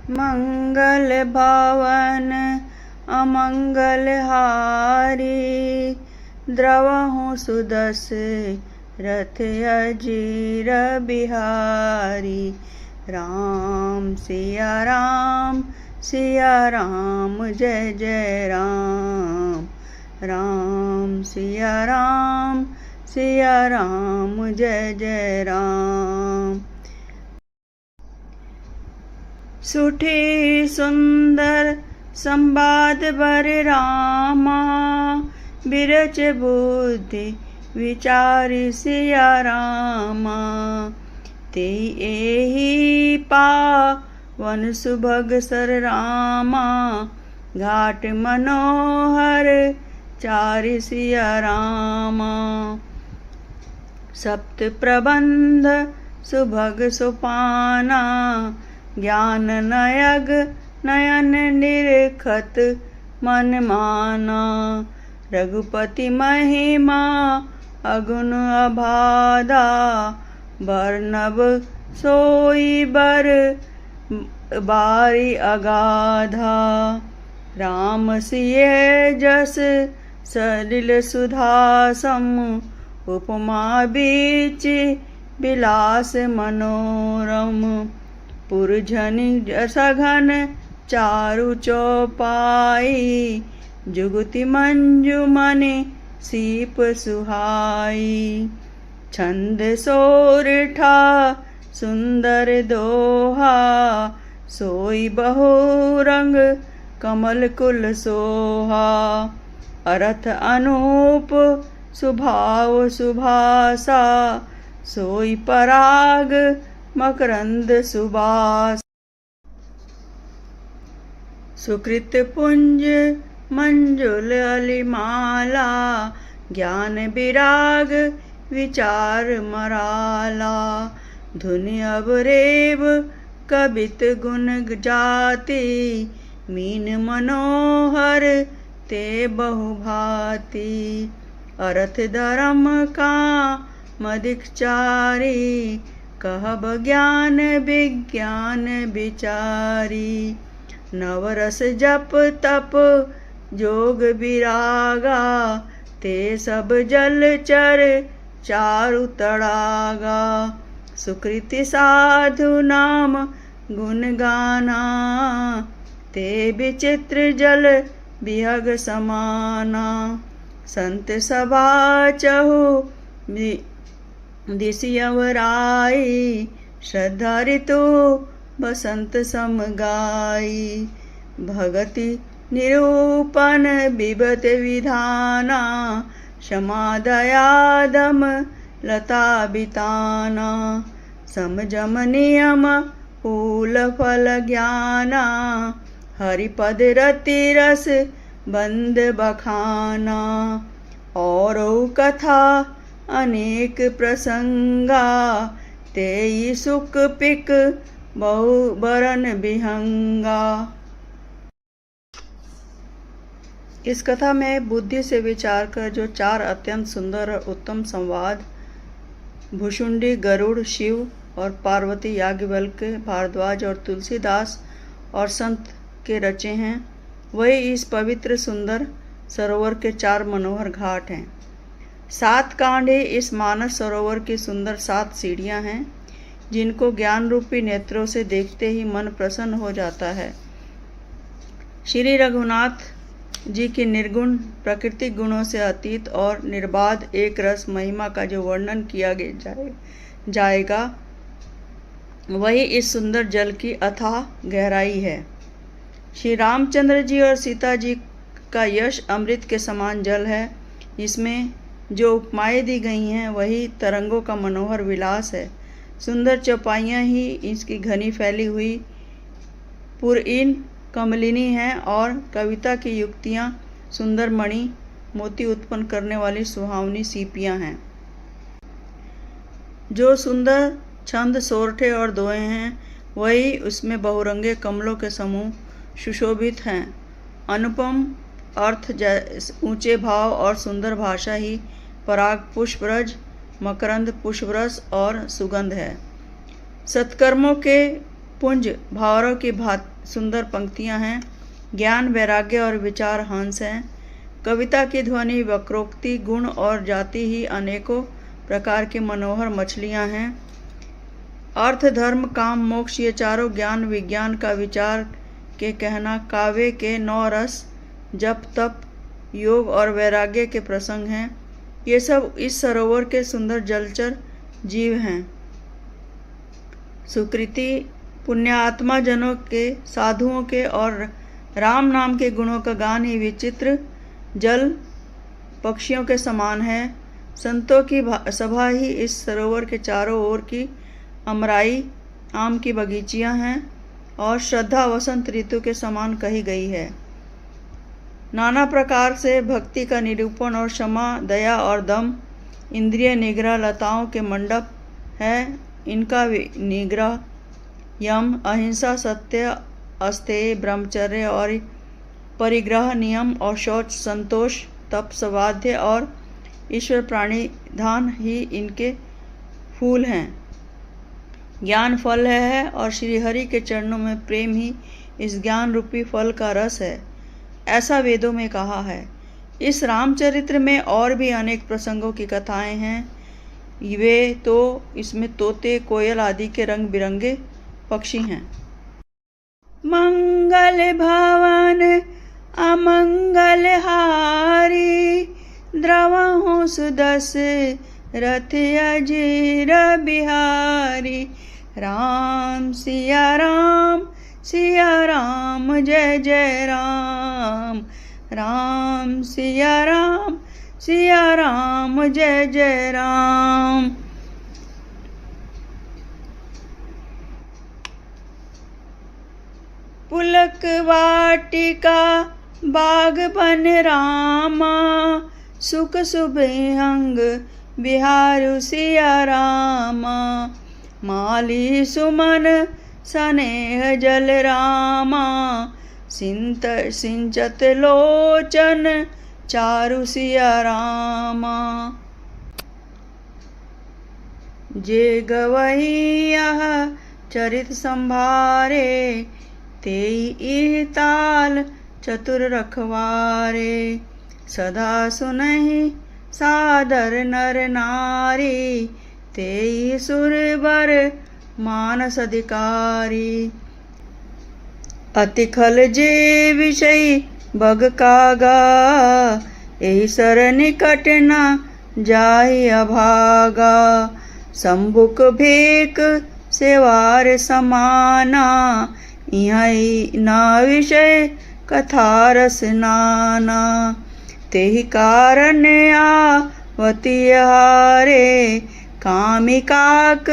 मंगल भवन अमंगल हारी, द्रवहु सुदस रथ अजीर बिहारी। राम सिया राम जय जय राम। राम सिया राम जय जय राम। सुठी सुंदर संवाद बर रामा, बिरच बुद्धि विचारि सिया रामा। तेई एहि पावन सुभग सर रामा, घाट मनोहर चारि सिया रामा। सप्त प्रबंध सुभग सुपाना, ज्ञान नयग नयन निरखत मन माना। रघुपति महिमा अगुण अबाधा, बरनब सोई बर बारी अगाधा। राम सिय जस सलिल सुधा सम, उपमा बीच बिलास मनोरम। पुरझनि सघन चारु चौपाई, जुगति मंजुमनि सीप सुहाई। छंद सोरठा सुंदर दोहा, सोई बहुरंग कमल कुल सोहा। अरथ अनूप सुभाव सुभासा, सोई पराग मकरंद सुबास। सुकृत पुंज मंजुल अलिमाला, ज्ञान विराग विचार मराला। धुनि अवरेव कबित गुण जाति, मीन मनोहर ते बहुभाति। अरथ धर्म का मदिकचारी, कहब ज्ञान विज्ञान विचारी। नवरस जप तप जोग विरागा, ते सब जलचर चारु तड़ागा। सुकृति साधु नाम गुण गाना, ते विचित्र जल बिहग समाना। संत सभा चहु दिसि अवराई, श्रद्धा ऋतु बसंत सम गाई। भगति निरूपण विबत विधाना, क्षमा दया दम लता बिताना। समझम नियम फूल फल ज्ञाना, हरिपद रति रस बंद बखाना। और कथा अनेक प्रसंगा, तेई सुख पिक बहु बरन बिहंगा। इस कथा में बुद्धि से विचार कर जो चार अत्यंत सुंदर और उत्तम संवाद भुषुंडी, गरुड़, शिव और पार्वती, याज्ञवल्क्य, भारद्वाज और तुलसीदास और संत के रचे हैं, वही इस पवित्र सुंदर सरोवर के चार मनोहर घाट हैं। 7 कांडे इस मानस सरोवर की सुंदर 7 सीढ़ियां हैं, जिनको ज्ञान रूपी नेत्रों से देखते ही मन प्रसन्न हो जाता है। श्री रघुनाथ जी की निर्गुण प्राकृतिक गुणों से अतीत और निर्बाध एक रस महिमा का जो वर्णन किया जाएगा, वही इस सुंदर जल की अथाह गहराई है। श्री रामचंद्र जी और सीता जी का यश अमृत के समान जल है। इसमें जो उपमाएं दी गई हैं वही तरंगों का मनोहर विलास है। सुंदर चौपाइयाँ ही इसकी घनी फैली हुई पुरइन कमलिनी हैं और कविता की युक्तियाँ सुंदर मणि मोती उत्पन्न करने वाली सुहावनी सीपियाँ हैं। जो सुंदर छंद सोरठे और दोहे हैं, वही उसमें बहुरंगे कमलों के समूह सुशोभित हैं। अनुपम अर्थ, ऊंचे भाव और सुंदर भाषा ही पराग पुष्परज, मकरंद पुष्परस और सुगंध है। सत्कर्मों के पुंज भावरों की सुंदर पंक्तियां हैं। ज्ञान, वैराग्य और विचार हंस हैं। कविता की ध्वनि, वक्रोक्ति, गुण और जाति ही अनेकों प्रकार की मनोहर मछलियां हैं। अर्थ, धर्म, काम, मोक्ष ये चारों ज्ञान विज्ञान का विचार के कहना काव्य के 9 रस, जप, तप, योग और वैराग्य के प्रसंग हैं। ये सब इस सरोवर के सुंदर जलचर जीव हैं। सुकृति, पुण्यात्मा जनों के, साधुओं के और राम नाम के गुणों का गान ही विचित्र जल पक्षियों के समान है। संतों की सभा ही इस सरोवर के चारों ओर की अमराई आम की बगीचियां हैं और श्रद्धा वसंत ऋतु के समान कही गई है। नाना प्रकार से भक्ति का निरूपण और क्षमा, दया और दम इंद्रिय निग्रह लताओं के मंडप है। इनका निग्रह यम, अहिंसा, सत्य, अस्तेय, ब्रह्मचर्य और परिग्रह, नियम और शौच, संतोष, तप, स्वाध्याय और ईश्वर प्राणिधान ही इनके फूल हैं। ज्ञान फल है और श्री हरि के चरणों में प्रेम ही इस ज्ञान रूपी फल का रस है, ऐसा वेदों में कहा है। इस रामचरित्र में और भी अनेक प्रसंगों की कथाएं हैं। वे तो इसमें तोते, कोयल आदि के रंग बिरंगे पक्षी हैं। मंगल भवन अमंगल हारी, द्रवहु सुदस रथ अजीर बिहारी। राम सिया राम, सिया राम जय जय राम। राम सिया राम, सिया राम जय जय राम। पुलक वाटिका बाग बन रामा, सुख सुभंग बिहारु सिया रामा। माली सुमन स्नेह जल रामा, सिंचत लोचन चारु सिया रामा। जे गवही यह चरित संभारे, तेई ताल चतुर रखवारे। सदा सुनहि सादर नर नारी, तेई सुरवर मानस अधिकारी। अति खल जे विषय बग कागा, एहि सर निकट न जाहि अभागा। संबुक भेक सेवार समाना, इहि न विषय कथा रस नाना। तेहि कारण आवती हारे, कामिकाक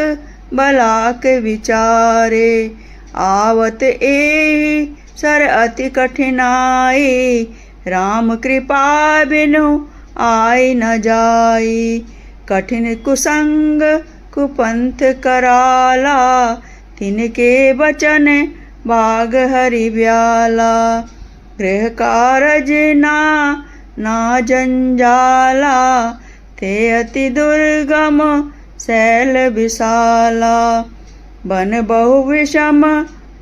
बलाक विचारे। आवत एहि सर अति कठिनाई, राम कृपा बिनु आय न जाई। कठिन कुसंग कुपंथ कराला, तिनके बचन बाग हरि ब्याला। गृह कारज ना जंजाला, ते अति दुर्गम शैल विशाला। बन बहु विषम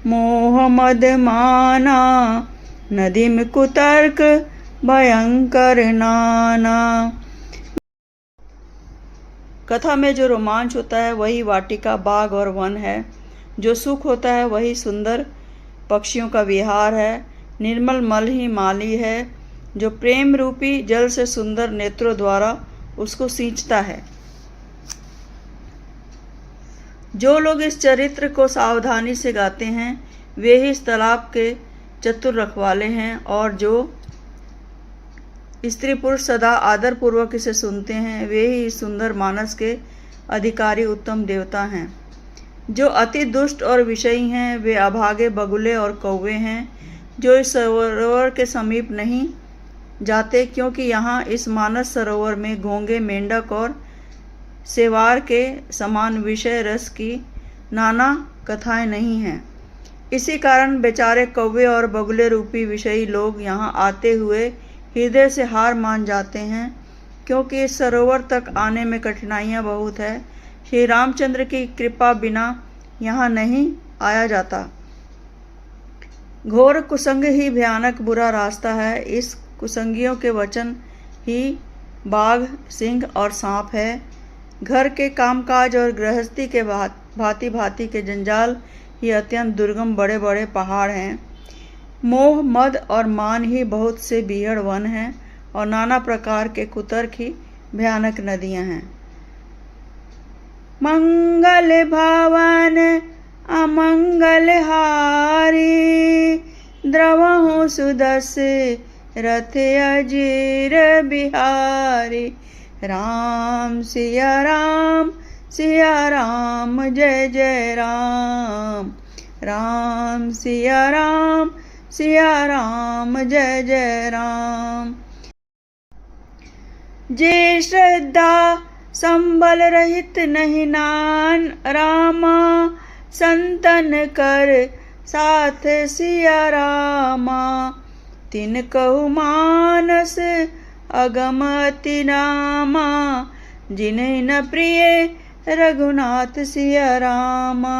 मोह मद माना, नदी में कुतर्क भयंकर नाना। कथा में जो रोमांच होता है वही वाटिका, बाग और वन है। जो सुख होता है वही सुंदर पक्षियों का विहार है। निर्मल मल ही माली है, जो प्रेम रूपी जल से सुंदर नेत्रों द्वारा उसको सींचता है। जो लोग इस चरित्र को सावधानी से गाते हैं वे ही इस तालाब के चतुर रखवाले हैं, और जो स्त्री पुरुष सदा आदर पूर्वक इसे सुनते हैं वे ही इस सुंदर मानस के अधिकारी उत्तम देवता हैं। जो अति दुष्ट और विषयी हैं वे अभागे बगुले और कौवे हैं, जो इस सरोवर के समीप नहीं जाते, क्योंकि यहाँ इस मानस सरोवर में घोंगे, मेंढक और सेवार के समान विषय रस की नाना कथाएं नहीं हैं। इसी कारण बेचारे कौवे और बगुले रूपी विषयी लोग यहाँ आते हुए हृदय से हार मान जाते हैं, क्योंकि इस सरोवर तक आने में कठिनाइयाँ बहुत है। श्री रामचंद्र की कृपा बिना यहाँ नहीं आया जाता। घोर कुसंग ही भयानक बुरा रास्ता है। इस कुसंगियों के वचन ही बाघ, सिंह और सांप है। घर के कामकाज और गृहस्थी के भांति भांति के जंजाल ही अत्यंत दुर्गम बड़े बड़े पहाड़ हैं। मोह, मद और मान ही बहुत से बीहड़ वन हैं और नाना प्रकार के कुतर्क ही भयानक नदियां हैं। मंगल भवन अमंगल हारी, द्रवहु सुदस रथ अजीर बिहारी। राम सिया राम जय जय राम। राम सिया राम जय जय राम। जे श्रद्धा संबल रहित नहीं नान रामा, संतन कर साथ सिया रामा। तिन कहु मानस अगम अति रामा, जिन्हें न प्रिय रघुनाथ सिया रामा।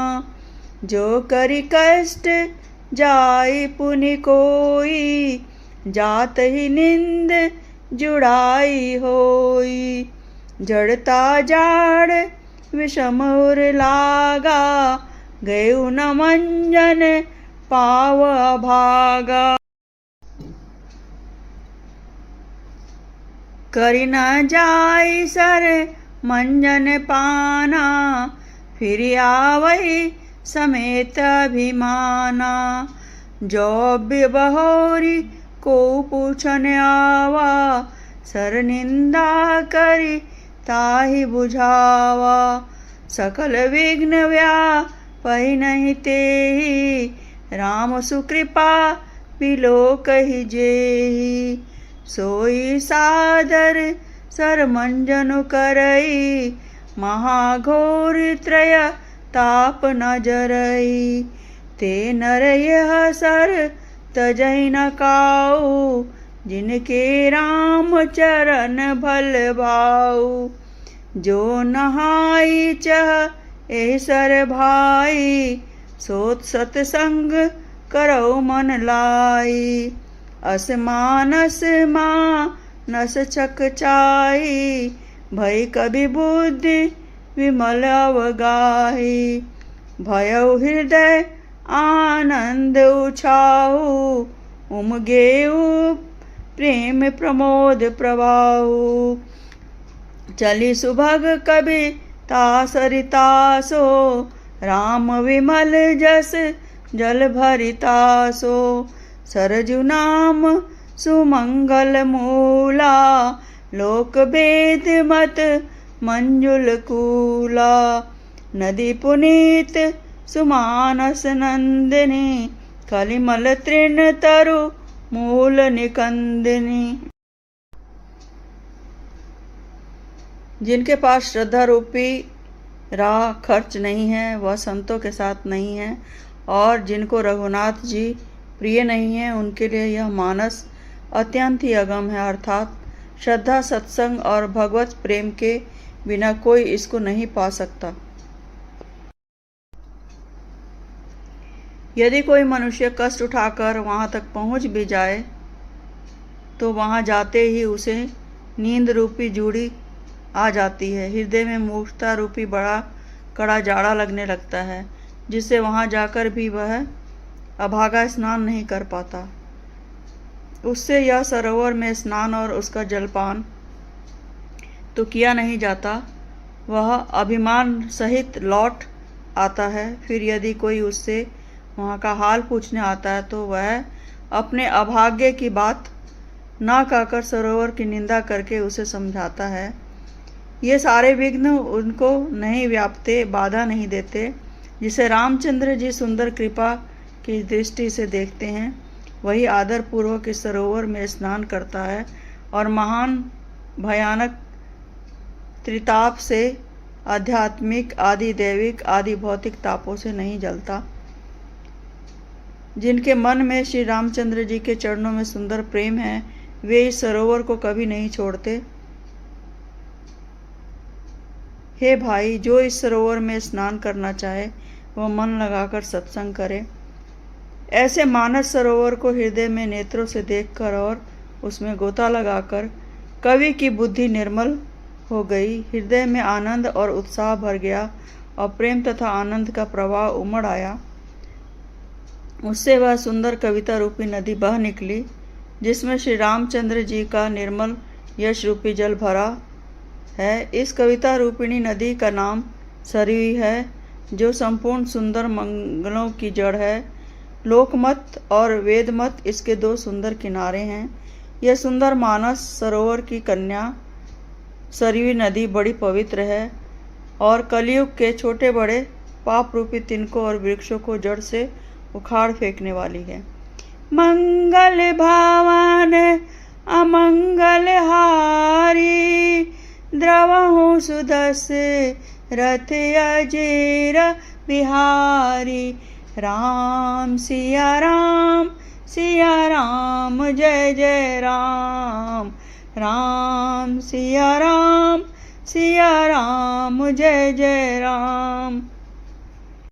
जो करि कष्ट जाय पुनि कोई, जात ही निंद जुड़ाई होई। जड़ता जाड़ विषम उर लागा, गयु न मंजन पाव भागा। करि न जाय सर मंजन पाना, फिर आवई समेत अभिमाना। जो बिबहोरी को पूछन आवा, सर निंदा करी ताहि बुझावा। सकल विघ्न व्यापहि नहीं तेहि, राम सुकृपा बिलोक ही जेहि। सोई सादर सर मंजनु करई, महाघोर त्रय ताप न जरई। ते नर यह सर तजहि न काऊ, जिनके राम चरण भल भाऊ। जो नहाई चह एहि सर भाई, सोत सतसंग करौ मन लाई। असमानस मानस चकचाई, भई कभी बुद्धि विमल अवगाही। भयउ हृदय आनंद उछाऊ, उमगेऊ प्रेम प्रमोद प्रवाहु। चली सुभग कभी तासरितासो, राम विमल जस जल भरितासो। सरजु नाम सुमंगल मूला, लोक भेद मत मंजुल कूला। नदी पुनीत सुमानस नंदिनी, कलिमल तृण तरु मूल निकंदिनी। जिनके पास श्रद्धा रूपी राह खर्च नहीं है, वह संतों के साथ नहीं है, और जिनको रघुनाथ जी प्रिय नहीं है, उनके लिए यह मानस अत्यंत ही अगम है। अर्थात श्रद्धा, सत्संग और भगवत प्रेम के बिना कोई इसको नहीं पा सकता। यदि कोई मनुष्य कष्ट उठाकर वहां तक पहुंच भी जाए, तो वहां जाते ही उसे नींद रूपी जूड़ी आ जाती है। हृदय में मूर्खता रूपी बड़ा कड़ा जाड़ा लगने लगता है, जिससे वहां जाकर भी वह अभागा स्नान नहीं कर पाता। उससे यह सरोवर में स्नान और उसका जलपान तो किया नहीं जाता, वह अभिमान सहित लौट आता है। फिर यदि कोई उससे वहाँ का हाल पूछने आता है, तो वह अपने अभाग्य की बात ना कहकर सरोवर की निंदा करके उसे समझाता है। ये सारे विघ्न उनको नहीं व्यापते, बाधा नहीं देते। जिसे रामचंद्र जी सुंदर कृपा की दृष्टि से देखते हैं, वही आदर पूर्वक इस सरोवर में स्नान करता है और महान भयानक त्रिताप से, आध्यात्मिक, आदि दैविक, आदि भौतिक तापों से नहीं जलता। जिनके मन में श्री रामचंद्र जी के चरणों में सुंदर प्रेम है, वे इस सरोवर को कभी नहीं छोड़ते। हे भाई, जो इस सरोवर में स्नान करना चाहे, वह मन लगाकर सत्संग करे। ऐसे मानस सरोवर को हृदय में नेत्रों से देखकर और उसमें गोता लगाकर कवि की बुद्धि निर्मल हो गई, हृदय में आनंद और उत्साह भर गया और प्रेम तथा आनंद का प्रवाह उमड़ आया। उससे वह सुंदर कविता रूपी नदी बह निकली, जिसमें श्री रामचंद्र जी का निर्मल यश रूपी जल भरा है। इस कविता रूपिणी नदी का नाम सरयू है, जो संपूर्ण सुंदर मंगलों की जड़ है। लोकमत और वेदमत इसके दो सुंदर किनारे हैं। यह सुंदर मानस सरोवर की कन्या सरयू नदी बड़ी पवित्र है और कलयुग के छोटे बड़े पाप रूपी तिनकों और वृक्षों को जड़ से उखाड़ फेंकने वाली है। मंगल भावन अमंगल हारी, द्रवहु सुदस्य रथ अजेर बिहारी। राम सिया राम जय जय राम। राम सिया राम जय जय राम।